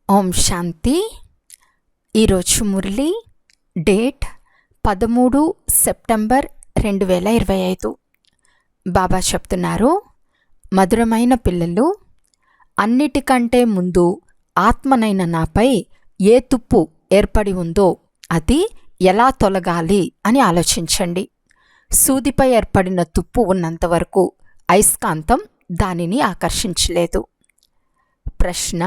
ఓం శాంతి. ఈరోజు Murali date 13 September 2025. బాబా చెప్తున్నారు, మధురమైన పిల్లలు, అన్నిటికంటే ముందు ఆత్మనైన నాపై ఏ తుప్పు ఏర్పడి ఉందో అది ఎలా తొలగాలి అని ఆలోచించండి. సూదిపై ఏర్పడిన తుప్పు ఉన్నంతవరకు అయస్కాంతం దానిని ఆకర్షించలేదు. ప్రశ్న: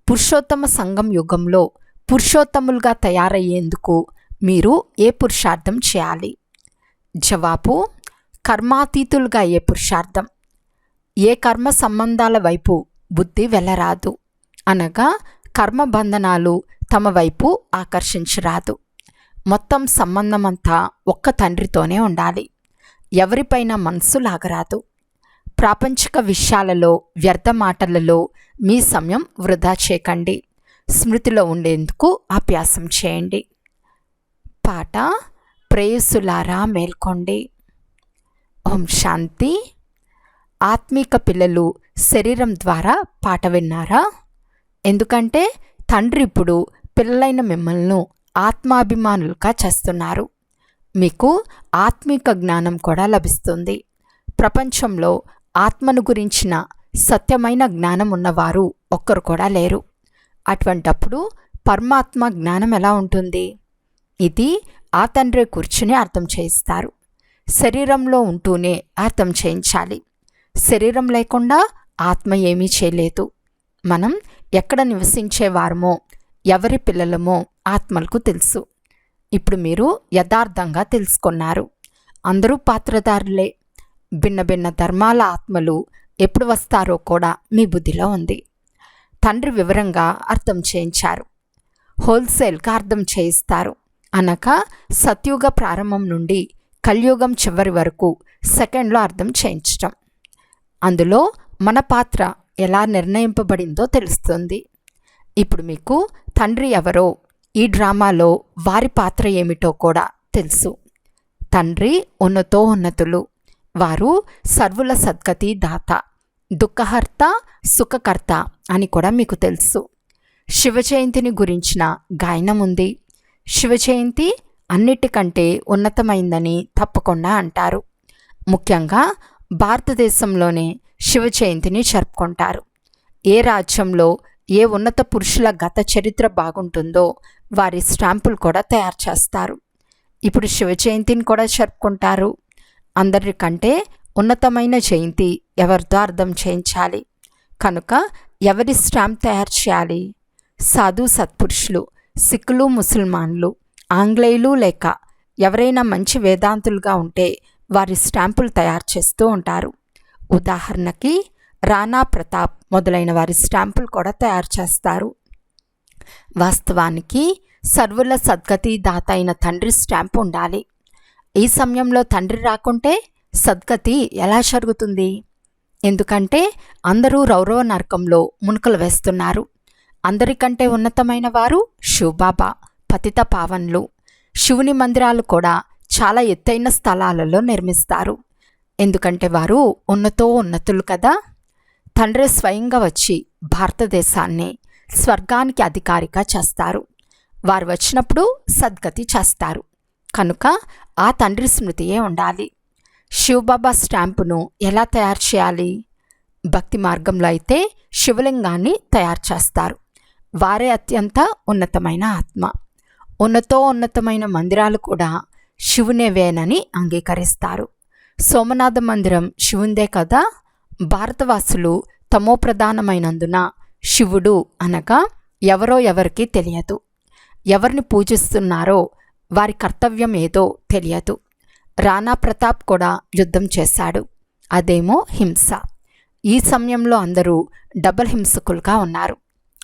పురుషోత్తమ సంగం యుగంలో పురుషోత్తములుగా తయారయ్యేందుకు మీరు ఏ పురుషార్థం చేయాలి? జవాబు: కర్మాతీతులుగా అయ్యే పురుషార్థం. ఏ కర్మ సంబంధాల వైపు బుద్ధి వెళ్ళరాదు, అనగా కర్మబంధనాలు తమ వైపు ఆకర్షించరాదు. మొత్తం సంబంధమంతా ఒక్క తండ్రితోనే ఉండాలి. ఎవరిపైన మనసు లాగరాదు. ప్రాపంచిక విషయాలలో, వ్యర్థ మాటలలో మీ సమయం వృధా చేయకండి. స్మృతిలో ఉండేందుకు అభ్యాసం చేయండి. పాట: ప్రేయసులారా మేల్కోండి. ఓం శాంతి. ఆత్మీక పిల్లలు శరీరం ద్వారా పాట విన్నారా? ఎందుకంటే తండ్రి ఇప్పుడు పిల్లలైన మిమ్మల్ని ఆత్మాభిమానులుగా చేస్తున్నారు. మీకు ఆత్మీక జ్ఞానం కూడా లభిస్తుంది. ప్రపంచంలో ఆత్మను గురించిన సత్యమైన జ్ఞానం ఉన్నవారు ఒక్కరు కూడా లేరు. అటువంటప్పుడు పరమాత్మ జ్ఞానం ఎలా ఉంటుంది? ఇది ఆ తండ్రి కూర్చుని అర్థం చేయిస్తారు. శరీరంలో ఉంటూనే అర్థం చేయించాలి. శరీరం లేకుండా ఆత్మ ఏమీ చేయలేదు. మనం ఎక్కడ నివసించేవారమో, ఎవరి పిల్లలమో ఆత్మలకు తెలుసు. ఇప్పుడు మీరు యథార్థంగా తెలుసుకున్నారు. అందరూ పాత్రదారులే. భిన్న భిన్న ధర్మాల ఆత్మలు ఎప్పుడు వస్తారో కూడా మీ బుద్ధిలో ఉంది. తండ్రి వివరంగా అర్థం చేయించారు. హోల్సేల్గా అర్థం చేయిస్తారు. అనగా సత్యుగ ప్రారంభం నుండి కలియుగం చివరి వరకు సెకండ్లో అర్థం చేయించటం. అందులో మన పాత్ర ఎలా నిర్ణయింపబడిందో తెలుస్తుంది. ఇప్పుడు మీకు తండ్రి ఎవరో, ఈ డ్రామాలో వారి పాత్ర ఏమిటో కూడా తెలుసు. తండ్రి ఉన్నతోన్నతులు. వారు సర్వుల సద్గతి దాత, దుఃఖహర్త, సుఖకర్త అని కూడా మీకు తెలుసు. శివ జయంతిని గురించిన గాయనం ఉంది. శివ జయంతి అన్నిటికంటే ఉన్నతమైందని తప్పకుండా అంటారు. ముఖ్యంగా భారతదేశంలోనే శివ జయంతిని జరుపుకుంటారు. ఏ రాజ్యంలో ఏ ఉన్నత పురుషుల గత చరిత్ర బాగుంటుందో వారి స్టాంపులు కూడా తయారు చేస్తారు. ఇప్పుడు శివ జయంతిని కూడా జరుపుకుంటారు. అందరికంటే ఉన్నతమైన జయంతి ఎవరితో అర్థం చేయించాలి కనుక ఎవరి స్టాంప్ తయారు చేయాలి? సాధు సత్పురుషులు, సిక్కులు, ముసల్మాన్లు, ఆంగ్లేయులు లేక ఎవరైనా మంచి వేదాంతులుగా ఉంటే వారి స్టాంపులు తయారు చేస్తూ ఉంటారు. ఉదాహరణకి రాణా ప్రతాప్ మొదలైన వారి స్టాంపులు కూడా తయారు చేస్తారు. వాస్తవానికి సర్వుల సద్గతి దాత అయిన తండ్రి స్టాంపు ఉండాలి. ఈ సమయంలో తండ్రి రాకుంటే సద్గతి ఎలా జరుగుతుంది? ఎందుకంటే అందరూ రౌరవ నరకంలో మునుకలు వేస్తున్నారు. అందరికంటే ఉన్నతమైన వారు శివబాబా, పతిత పావన్లు. శివుని మందిరాలు కూడా చాలా ఎత్తైన స్థలాలలో నిర్మిస్తారు. ఎందుకంటే వారు ఉన్నతులు కదా. తండ్రి స్వయంగా వచ్చి భారతదేశాన్ని స్వర్గానికి అధికారిగా చేస్తారు. వారు వచ్చినప్పుడు సద్గతి చేస్తారు. కనుక ఆ తండ్రి స్మృతియే ఉండాలి. శివబాబా స్టాంపును ఎలా తయారు చేయాలి? భక్తి మార్గంలో అయితే శివలింగాన్ని తయారు చేస్తారు. వారే అత్యంత ఉన్నతమైన ఆత్మ. ఉన్నతమైన మందిరాలు కూడా శివునేవేనని అంగీకరిస్తారు. సోమనాథ మందిరం శివుందే కదా. భారతవాసులు తమో ప్రధానమైనందున శివుడు అనగా ఎవరో ఎవరికి తెలియదు. ఎవరిని పూజిస్తున్నారో వారి కర్తవ్యం ఏదో తెలియదు. రాణా ప్రతాప్ కూడా యుద్ధం చేశాడు. అదేమో హింస. ఈ సమయంలో అందరూ డబల్ హింసకులుగా ఉన్నారు.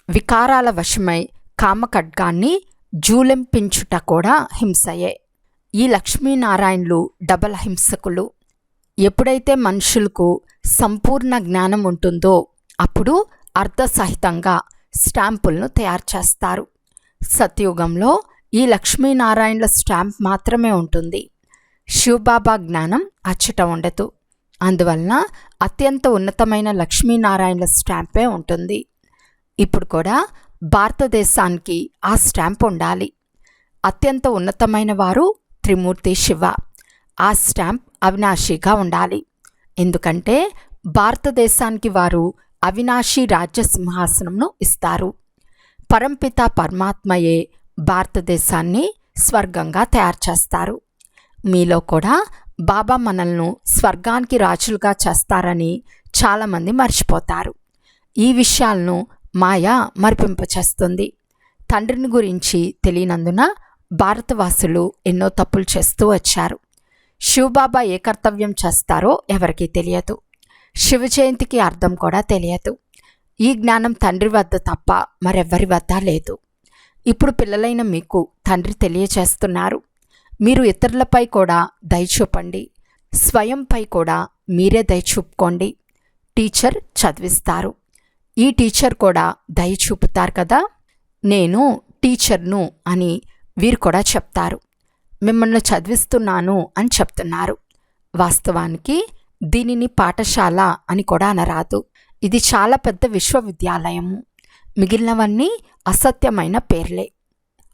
వికారాల వశమై కామఖడ్గాన్ని జూలింపించుట కూడా హింసయే. ఈ లక్ష్మీనారాయణులు డబల్ హింసకులు. ఎప్పుడైతే మనుషులకు సంపూర్ణ జ్ఞానం ఉంటుందో అప్పుడు అర్థసహితంగా స్టాంపులను తయారు చేస్తారు. సత్యుగంలో ఈ లక్ష్మీనారాయణుల స్టాంప్ మాత్రమే ఉంటుంది. శివబాబా జ్ఞానం అచ్చట ఉండదు. అందువలన అత్యంత ఉన్నతమైన లక్ష్మీనారాయణుల స్టాంపే ఉంటుంది. ఇప్పుడు కూడా భారతదేశానికి ఆ స్టాంప్ ఉండాలి. అత్యంత ఉన్నతమైన వారు త్రిమూర్తి శివ. ఆ స్టాంప్ అవినాశిగా ఉండాలి. ఎందుకంటే భారతదేశానికి వారు అవినాశి రాజ్య సింహాసనంను ఇస్తారు. పరంపిత పరమాత్మయే భారతదేశాన్ని స్వర్గంగా తయారు చేస్తారు. మీలో కూడా బాబా మనల్ని స్వర్గానికి రాజులుగా చేస్తారని చాలామంది మర్చిపోతారు. ఈ విషయాలను మాయ మరిపింపచేస్తుంది. తండ్రిని గురించి తెలియనందున భారతవాసులు ఎన్నో తప్పులు చేస్తూ వచ్చారు. శివబాబా ఏ కర్తవ్యం చేస్తారో ఎవరికీ తెలియదు. శివ జయంతికి అర్థం కూడా తెలియదు. ఈ జ్ఞానం తండ్రి వద్ద తప్ప మరెవ్వరి వద్ద లేదు. ఇప్పుడు పిల్లలైన మీకు తండ్రి తెలియచేస్తున్నారు. మీరు ఇతరులపై కూడా దయ చూపండి. స్వయంపై కూడా మీరే దయ చూపుకోండి. టీచర్ చదివిస్తారు. ఈ టీచర్ కూడా దయ చూపుతారు కదా. నేను టీచర్ను అని వీరు కూడా చెప్తారు. మిమ్మల్ని చదివిస్తున్నాను అని చెప్తున్నారు. వాస్తవానికి దీనిని పాఠశాల అని కూడా అనరాదు. ఇది చాలా పెద్ద విశ్వవిద్యాలయము. మిగిలినవన్నీ అసత్యమైన పేర్లే.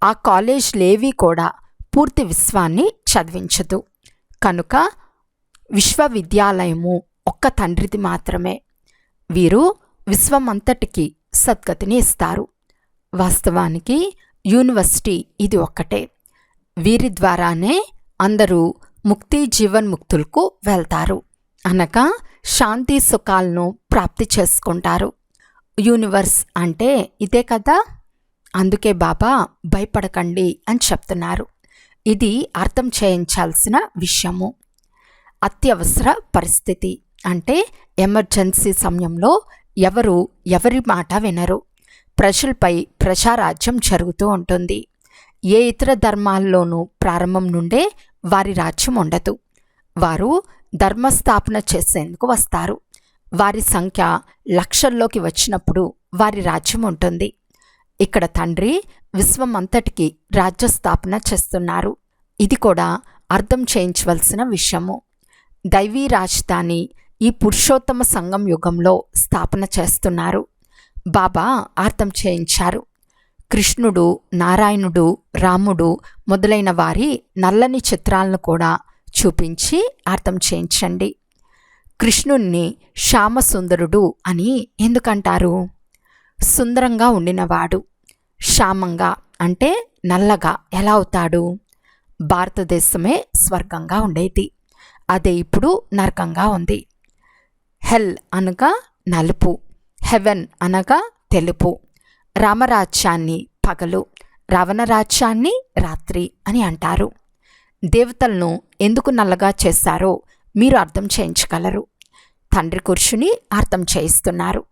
ఆ కాలేజ్లేవి కూడా పూర్తి విశ్వాన్ని చదివించదు. కనుక విశ్వవిద్యాలయము ఒక్క తండ్రిది మాత్రమే. వీరు విశ్వమంతటికి సద్గతిని ఇస్తారు. వాస్తవానికి యూనివర్సిటీ ఇది ఒక్కటే. వీరి ద్వారానే అందరూ ముక్తి జీవన్ముక్తులకు వెళ్తారు, అనగా శాంతి సుఖాలను ప్రాప్తి చేసుకుంటారు. యూనివర్స్ అంటే ఇదే కదా. అందుకే బాబా భయపడకండి అని చెప్తున్నారు. ఇది అర్థం చేయించాల్సిన విషయము. అత్యవసర పరిస్థితి అంటే ఎమర్జెన్సీ సమయంలో ఎవరి మాట వినరు. ప్రజలపై ప్రజారాజ్యం జరుగుతూ ఉంటుంది. ఏ ఇతర ధర్మాల్లోనూ ప్రారంభం నుండే వారి రాజ్యం ఉండదు. వారు ధర్మస్థాపన చేసేందుకు వస్తారు. వారి సంఖ్య లక్షల్లోకి వచ్చినప్పుడు వారి రాజ్యం ఉంటుంది. ఇక్కడ తండ్రి విశ్వమంతటికి రాజ్యస్థాపన చేస్తున్నారు. ఇది కూడా అర్థం చేయించవలసిన విషయము. దైవీ రాజధాని ఈ పురుషోత్తమ సంగం యుగంలో స్థాపన చేస్తున్నారు. బాబా అర్థం చేయించారు. కృష్ణుడు, నారాయణుడు, రాముడు మొదలైన వారి నల్లని చిత్రాలను కూడా చూపించి అర్థం చేయించండి. కృష్ణుణ్ణి శ్యామసుందరుడు అని ఎందుకంటారు? సుందరంగా ఉండినవాడు. శ్యామంగా అంటే నల్లగా ఎలా అవుతాడు? భారతదేశమే స్వర్గంగా ఉండేది, అదే ఇప్పుడు నరకంగా ఉంది. హెల్ అనగా నలుపు, హెవెన్ అనగా తెలుపు. రామరాజ్యాన్ని పగలు, రావణరాజ్యాన్ని రాత్రి అని అంటారు. దేవతలను ఎందుకు నల్లగా చేశారో మీరు అర్థం చేయించగలరు. తండ్రి కూర్చుని అర్థం చేయిస్తున్నారు.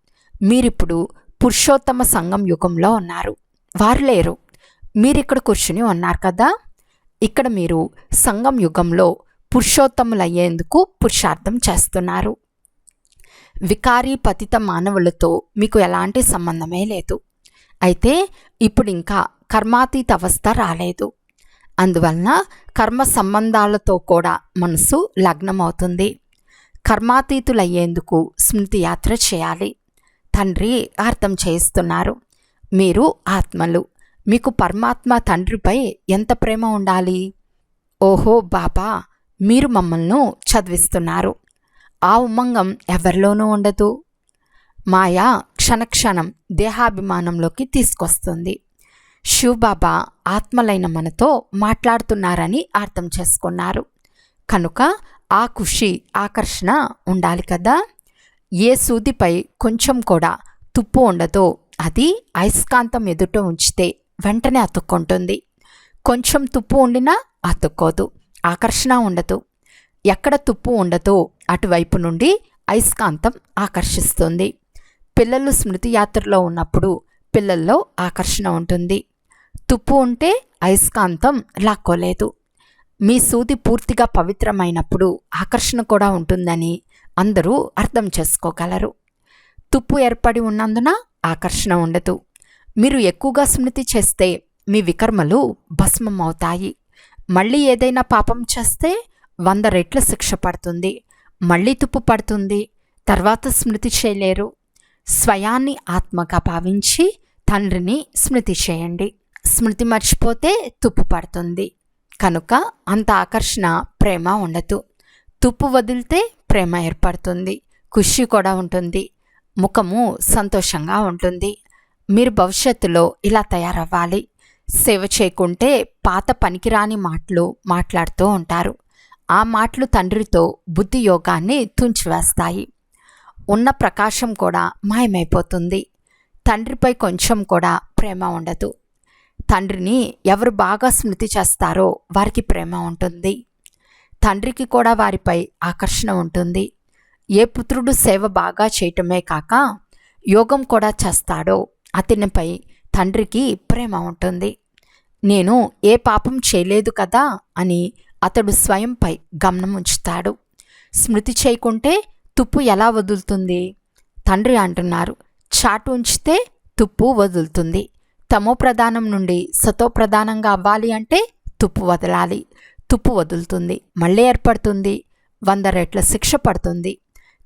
మీరిప్పుడు పురుషోత్తమ సంగం యుగంలో ఉన్నారు. వారు లేరు. మీరిక్కడ కూర్చుని ఉన్నారు కదా. ఇక్కడ మీరు సంగం యుగంలో పురుషోత్తములయ్యేందుకు పురుషార్థం చేస్తున్నారు. వికారీ పతిత మానవులతో మీకు ఎలాంటి సంబంధమే లేదు. అయితే ఇప్పుడు ఇంకా కర్మాతీత అవస్థ రాలేదు. అందువలన కర్మ సంబంధాలతో కూడా మనసు లగ్నమవుతుంది. కర్మాతీతులయ్యేందుకు స్మృతి యాత్ర చేయాలి. తండ్రి అర్థం చేయిస్తున్నారు. మీరు ఆత్మలు. మీకు పరమాత్మ తండ్రిపై ఎంత ప్రేమ ఉండాలి. ఓహో బాబా, మీరు మమ్మల్ని చదివిస్తున్నారు. ఆ ఉమంగం ఎవరిలోనూ ఉండదు. మాయా క్షణక్షణం దేహాభిమానంలోకి తీసుకొస్తుంది. శివబాబా ఆత్మలైన మనతో మాట్లాడుతున్నారని అర్థం చేసుకున్నారు. కనుక ఆ ఖుషి, ఆకర్షణ ఉండాలి కదా. ఏ సూదిపై కొంచెం కూడా తుప్పు ఉండదో అది అయస్కాంతం ఎదుట ఉంచితే వెంటనే అతుక్కుంటుంది. కొంచెం తుప్పు ఉండినా అతుక్కోదు, ఆకర్షణ ఉండదు. ఎక్కడ తుప్పు ఉండదో అటువైపు నుండి అయస్కాంతం ఆకర్షిస్తుంది. పిల్లలు స్మృతి యాత్రలో ఉన్నప్పుడు పిల్లల్లో ఆకర్షణ ఉంటుంది. తుప్పు ఉంటే అయస్కాంతం లాక్కోలేదు. మీ సూది పూర్తిగా పవిత్రమైనప్పుడు ఆకర్షణ కూడా ఉంటుందని అందరూ అర్థం చేసుకోగలరు. తుప్పు ఏర్పడి ఉన్నందున ఆకర్షణ ఉండదు. మీరు ఎక్కువగా స్మృతి చేస్తే మీ వికర్మలు భస్మం అవుతాయి. మళ్ళీ ఏదైనా పాపం చేస్తే 100 రెట్ల శిక్ష పడుతుంది. మళ్ళీ తుప్పు పడుతుంది. తర్వాత స్మృతి చేయలేరు. స్వయాన్ని ఆత్మగా భావించి తండ్రిని స్మృతి చేయండి. స్మృతి మర్చిపోతే తుప్పు పడుతుంది. కనుక అంత ఆకర్షణ, ప్రేమ ఉండదు. తుప్పు వదిలితే ప్రేమ ఏర్పడుతుంది, ఖుషి కూడా ఉంటుంది, ముఖము సంతోషంగా ఉంటుంది. మీరు భవిష్యత్తులో ఇలా తయారవ్వాలి. సేవ చేయకుంటే పాత పనికిరాని మాటలు మాట్లాడుతూ ఉంటారు. ఆ మాటలు తండ్రితో బుద్ధి యోగాన్ని తుంచివేస్తాయి. ఉన్న ప్రకాశం కూడా మాయమైపోతుంది. తండ్రిపై కొంచెం కూడా ప్రేమ ఉండదు. తండ్రిని ఎవరు బాగా స్మృతి చేస్తారో వారికి ప్రేమ ఉంటుంది. తండ్రికి కూడా వారిపై ఆకర్షణ ఉంటుంది. ఏ పుత్రుడు సేవ బాగా చేయటమే కాక యోగం కూడా చేస్తాడో అతనిపై తండ్రికి ప్రేమ ఉంటుంది. నేను ఏ పాపం చేయలేదు కదా అని అతడు స్వయంపై గమనం ఉంచుతాడు. స్మృతి చేయకుంటే తుప్పు ఎలా వదులుతుంది? తండ్రి అంటున్నారు, చాటు ఉంచితే తుప్పు వదులుతుంది. తమో ప్రధానం నుండి సతో ప్రధానంగా అవ్వాలి అంటే తుప్పు వదలాలి. తుప్పు వదులుతుంది, మళ్ళీ ఏర్పడుతుంది, 100 రెట్ల శిక్ష పడుతుంది.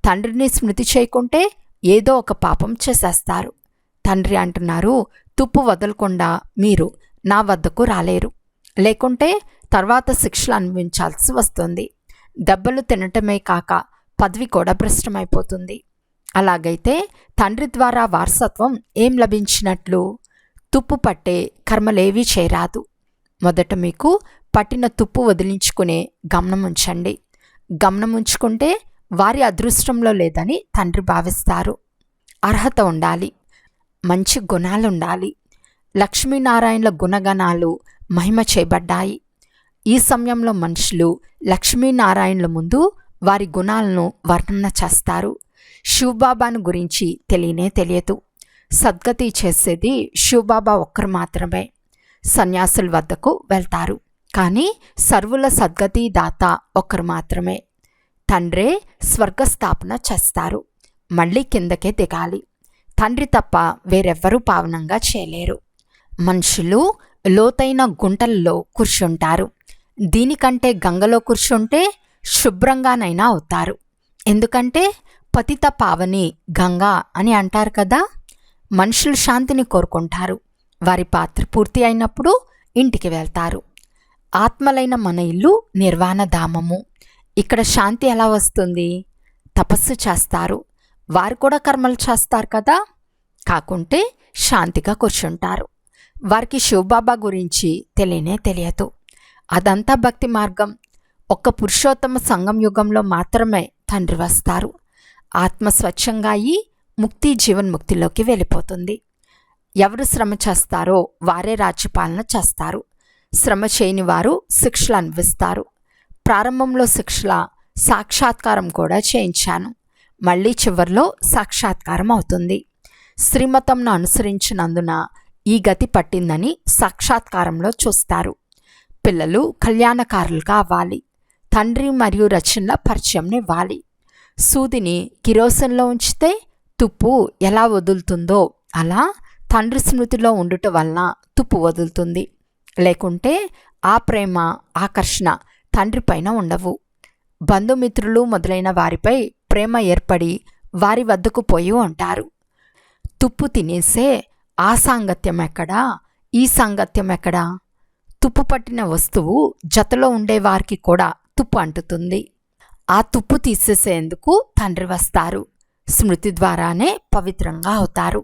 తండ్రిని స్మృతి చేయకుంటే ఏదో ఒక పాపం చేసేస్తారు. తండ్రి అంటున్నారు, తుప్పు వదలకుండా మీరు నా వద్దకు రాలేరు. లేకుంటే తర్వాత శిక్షలు అనుభవించాల్సి వస్తుంది. దెబ్బలు తినటమే కాక పదవి కూడా భ్రష్టమైపోతుంది. అలాగైతే తండ్రి ద్వారా వారసత్వం ఏం లభించినట్లు? తుప్పు పట్టే కర్మలేవీ చేయరాదు. మొదట మీకు పట్టిన తుప్పు వదిలించుకునే గమనం ఉంచండి. గమనం ఉంచుకుంటే వారి అదృష్టంలో లేదని తండ్రి భావిస్తారు. అర్హత ఉండాలి, మంచి గుణాలుండాలి. లక్ష్మీనారాయణల గుణగణాలు మహిమ చేయబడ్డాయి. ఈ సమయంలో మనుషులు లక్ష్మీనారాయణల ముందు వారి గుణాలను వర్ణన చేస్తారు. శివబాబాను గురించి తెలియనే తెలియదు. సద్గతి చేసేది శివబాబా ఒక్కరు మాత్రమే. సన్యాసుల వద్దకు వెళ్తారు, కానీ సర్వుల సద్గతి దాత ఒక్కరు మాత్రమే. తండ్రే స్వర్గస్థాపన చేస్తారు, మళ్ళీ కిందకే దిగాలి. తండ్రి తప్ప వేరెవ్వరూ పావనంగా చేయలేరు. మనుషులు లోతైన గుంటల్లో కూర్చుంటారు. దీనికంటే గంగలో కూర్చుంటే శుభ్రంగానైనా అవుతారు. ఎందుకంటే పతిత పావని గంగా అని అంటారు కదా. మనుషులు శాంతిని కోరుకుంటారు. వారి పాత్ర పూర్తి అయినప్పుడు ఇంటికి వెళ్తారు. ఆత్మలైన మన ఇల్లు నిర్వాణధామము. ఇక్కడ శాంతి ఎలా వస్తుంది? తపస్సు చేస్తారు. వారు కూడా కర్మలు చేస్తారు కదా. కాకుంటే శాంతిగా కూర్చుంటారు. వారికి శివబాబా గురించి తెలియనే తెలియదు. అదంతా భక్తి మార్గం. ఒక్క పురుషోత్తమ సంగం యుగంలో మాత్రమే తండ్రి వస్తారు. ఆత్మ స్వచ్ఛంగా అయి ముక్తి జీవన్ముక్తిలోకి వెళ్ళిపోతుంది. ఎవరు శ్రమ చేస్తారో వారే రాజ్యపాలన చేస్తారు. శ్రమ చేయని వారు శిక్షలు అనుభవిస్తారు. ప్రారంభంలో శిక్షల సాక్షాత్కారం కూడా చేయించాను. మళ్ళీ చివరిలో సాక్షాత్కారం అవుతుంది. శ్రీమతంను అనుసరించినందున ఈ గతి పట్టిందని సాక్షాత్కారంలో చూస్తారు. పిల్లలు కళ్యాణకారులుగా అవ్వాలి. తండ్రి మరియు రచనల పరిచయంనివ్వాలి. సూదిని కిరోసిన్లో ఉంచితే తుప్పు ఎలా వదులుతుందో అలా తండ్రి స్మృతిలో ఉండుట వలన తుప్పు వదులుతుంది. లేకుంటే ఆ ప్రేమ, ఆకర్షణ తండ్రి పైన ఉండవు. బంధుమిత్రులు మొదలైన వారిపై ప్రేమ ఏర్పడి వారి వద్దకు పోయి ఉంటారు. తుప్పు తినేసే ఆ సాంగత్యం ఎక్కడా, ఈ సాంగత్యం ఎక్కడా? తుప్పు పట్టిన వస్తువు జతలో ఉండేవారికి కూడా తుప్పు అంటుతుంది. ఆ తుప్పు తీసేసేందుకు తండ్రి వస్తారు. స్మృతి ద్వారానే పవిత్రంగా అవుతారు.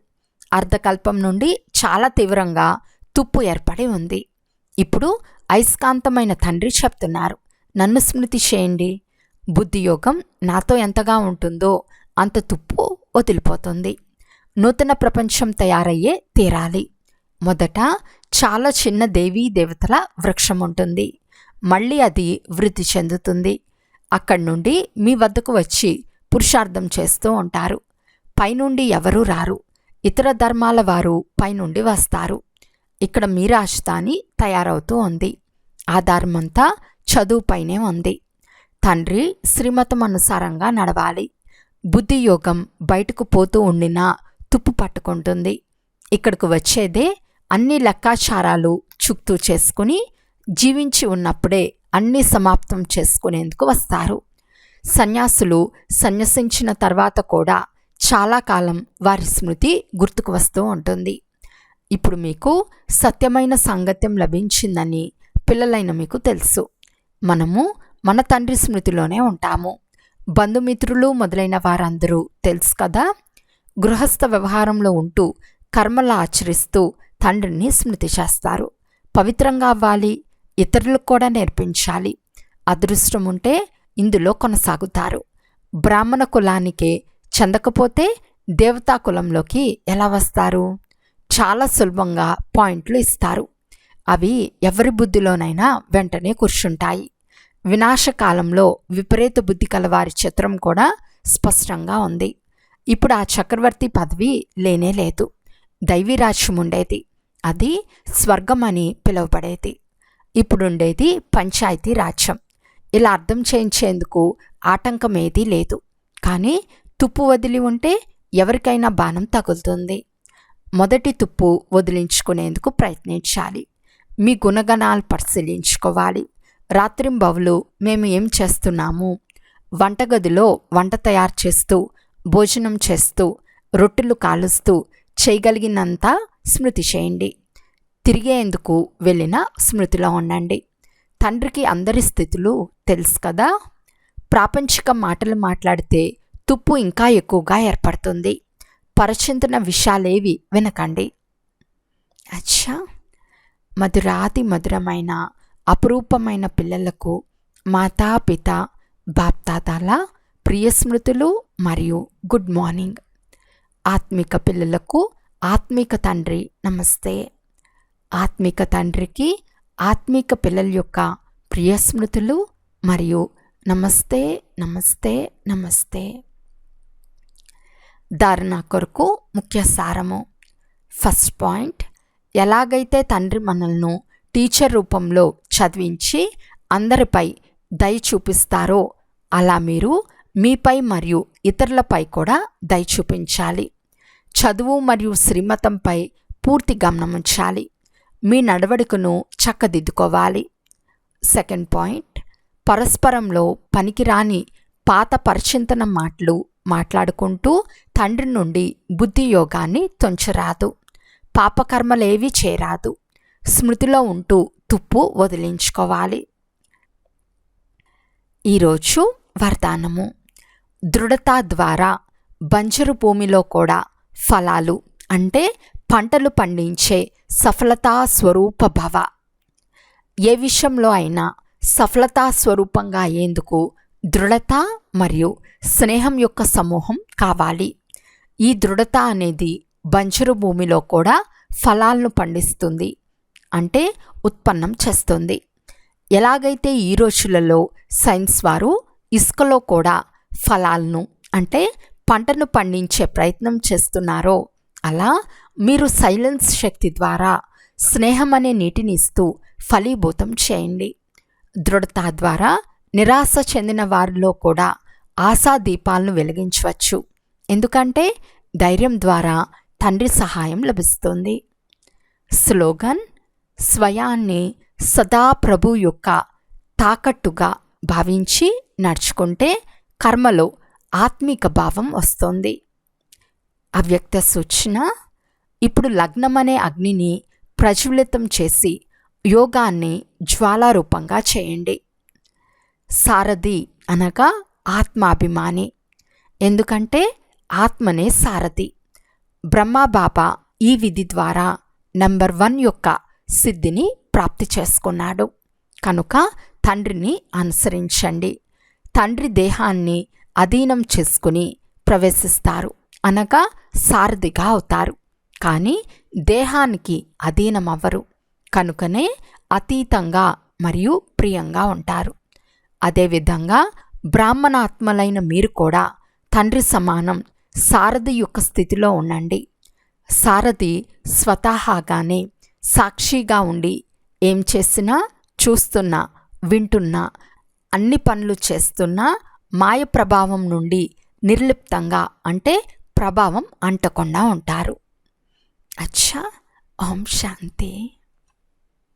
అర్ధకల్పం నుండి చాలా తీవ్రంగా తుప్పు ఏర్పడి ఉంది. ఇప్పుడు అయస్కాంతమైన తండ్రి చెప్తున్నారు, నన్ను స్మృతి చేయండి. బుద్ధియోగం నాతో ఎంతగా ఉంటుందో అంత తుప్పు వదిలిపోతుంది. నూతన ప్రపంచం తయారయ్యే తీరాలి. మొదట చాలా చిన్న దేవీ దేవతల వృక్షం ఉంటుంది. మళ్ళీ అది వృద్ధి చెందుతుంది. అక్కడి నుండి మీ వద్దకు వచ్చి పురుషార్థం చేస్తూ ఉంటారు. పైనుండి ఎవరూ రారు. ఇతర ధర్మాల వారు పైనుండి వస్తారు. ఇక్కడ మీ రాజధాని తయారవుతూ ఉంది. ఆధారమంతా చదువుపైనే ఉంది. తండ్రి శ్రీమతం అనుసారంగా నడవాలి. బుద్ధియోగం బయటకు పోతూ ఉండినా తుప్పు పట్టుకుంటుంది. ఇక్కడకు వచ్చేదే అన్ని లెక్కాచారాలు చుక్తూ చేసుకుని జీవించి ఉన్నప్పుడే అన్నీ సమాప్తం చేసుకునేందుకు వస్తారు. సన్యాసులు సన్యసించిన తర్వాత కూడా చాలా కాలం వారి స్మృతి గుర్తుకు వస్తూ ఉంటుంది. ఇప్పుడు మీకు సత్యమైన సాంగత్యం లభించిందని పిల్లలైన మీకు తెలుసు. మనము మన తండ్రి స్మృతిలోనే ఉంటాము. బంధుమిత్రులు మొదలైన వారందరూ తెలుసు కదా. గృహస్థ వ్యవహారంలో ఉంటూ కర్మలు ఆచరిస్తూ తండ్రిని స్మృతి చేస్తారు. పవిత్రంగా అవ్వాలి, ఇతరులకు కూడా నేర్పించాలి. అదృష్టం ఉంటే ఇందులో కొనసాగుతారు. బ్రాహ్మణ కులానికే చెందకపోతే దేవతా కులంలోకి ఎలా వస్తారు? చాలా సులభంగా పాయింట్లు ఇస్తారు. అవి ఎవరి బుద్ధిలోనైనా వెంటనే కూర్చుంటాయి. వినాశకాలంలో విపరీత బుద్ధి కలవారి చిత్రం కూడా స్పష్టంగా ఉంది. ఇప్పుడు ఆ చక్రవర్తి పదవి లేనే లేదు. దైవీరాజ్యం ఉండేది, అది స్వర్గం అని పిలువబడేది. ఇప్పుడుండేది పంచాయతీ రాజ్యం. ఇలా అర్థం చేయించేందుకు ఆటంకం ఏదీ లేదు. కానీ తుప్పు వదిలి ఉంటే ఎవరికైనా బాణం తగులుతుంది. మొదటి తుప్పు వదిలించుకునేందుకు ప్రయత్నించాలి. మీ గుణగణాలు పరిశీలించుకోవాలి. రాత్రింబవలు మేము ఏం చేస్తున్నాము? వంటగదిలో వంట తయారు చేస్తూ, భోజనం చేస్తూ, రొట్టెలు కాలుస్తూ చేయగలిగినంత స్మృతి చేయండి. తిరిగేందుకు వెళ్ళిన స్మృతిలో ఉండండి. తండ్రికి అందరి స్థితులు తెలుసు కదా. ప్రాపంచిక మాటలు మాట్లాడితే తుప్పు ఇంకా ఎక్కువగా ఏర్పడుతుంది. పరచింతన విషయాలేవి వినకండి. అచ్చా, మధురాతి మధురమైన అపురూపమైన పిల్లలకు మాతాపిత బాప్తాతాల ప్రియ స్మృతులు మరియు గుడ్ మార్నింగ్. ఆత్మిక పిల్లలకు ఆత్మిక తండ్రి నమస్తే. ఆత్మిక తండ్రికి ఆత్మిక పిల్లల యొక్క ప్రియ స్మృతులు మరియు నమస్తే నమస్తే నమస్తే. ధారణ కొరకు ముఖ్య సారము. ఫస్ట్ పాయింట్, ఎలాగైతే తండ్రి మనల్ని టీచర్ రూపంలో చదివించి అందరిపై దయ చూపిస్తారో అలా మీరు మీపై మరియు ఇతరులపై కూడా దయ చూపించాలి. చదువు మరియు శ్రీమతంపై పూర్తి గమనం ఉంచాలి. మీ నడవడికను చక్కదిద్దుకోవాలి. సెకండ్ పాయింట్, పరస్పరంలో పనికిరాని పాత పరిచింతన మాటలు మాట్లాడుకుంటూ తండ్రి నుండి బుద్ధి యోగాన్ని తొంచరాదు. పాపకర్మలేవి చేరాదు. స్మృతిలో ఉంటూ తుప్పు వదిలించుకోవాలి. ఈరోజు వరదానము. దృఢత ద్వారా బంజరు భూమిలో కూడా ఫలాలు అంటే పంటలు పండించే సఫలతా స్వరూప భవ. ఏ విషయంలో అయినా సఫలతా స్వరూపంగా అయ్యేందుకు దృఢత మరియు స్నేహం యొక్క సమూహం కావాలి. ఈ దృఢత అనేది బంజరు భూమిలో కూడా ఫలాలను పండిస్తుంది, అంటే ఉత్పన్నం చేస్తుంది. ఎలాగైతే ఈ రోజులలో సైన్స్ వారు ఇసుకలో కూడా ఫలాలను అంటే పంటను పండించే ప్రయత్నం చేస్తున్నారో అలా మీరు సైలెన్స్ శక్తి ద్వారా స్నేహం అనే నీటిని ఇస్తూ ఫలీభూతం చేయండి. దృఢత ద్వారా నిరాశ చెందిన వారిలో కూడా ఆశా దీపాలను వెలిగించవచ్చు. ఎందుకంటే ధైర్యం ద్వారా తండ్రి సహాయం లభిస్తుంది. స్లోగన్: స్వయాన్ని సదా ప్రభు యొక్క తాకట్టుగా భావించి నడుచుకుంటే కర్మలో ఆత్మిక భావం వస్తుంది. అవ్యక్త సూచన: ఇప్పుడు లగ్నమనే అగ్నిని ప్రజ్వలితం చేసి యోగాన్ని జ్వాలారూపంగా చేయండి. సారథి అనగా ఆత్మాభిమాని, ఎందుకంటే ఆత్మనే సారథి. బ్రహ్మబాబా ఈ విధి ద్వారా నంబర్ 1 యొక్క సిద్ధిని ప్రాప్తి చేసుకున్నాడు. కనుక తండ్రిని అనుసరించండి. తండ్రి దేహాన్ని అధీనం చేసుకుని ప్రవేశిస్తారు, అనగా సారథిగా అవుతారు. కానీ దేహానికి అధీనం అవ్వరు. కనుకనే అతీతంగా మరియు ప్రియంగా ఉంటారు. అదేవిధంగా బ్రాహ్మణాత్మలైన మీరు కూడా తండ్రి సమానం సారథి యొక్క స్థితిలో ఉండండి. సారథి స్వతహాగానే సాక్షిగా ఉండి ఏం చేసినా, చూస్తున్నా, వింటున్నా, అన్ని పనులు చేస్తున్నా మాయ ప్రభావం నుండి నిర్లిప్తంగా అంటే ప్రభావం అంటకుండా ఉంటారు. అచ్చా, ఓం శాంతి.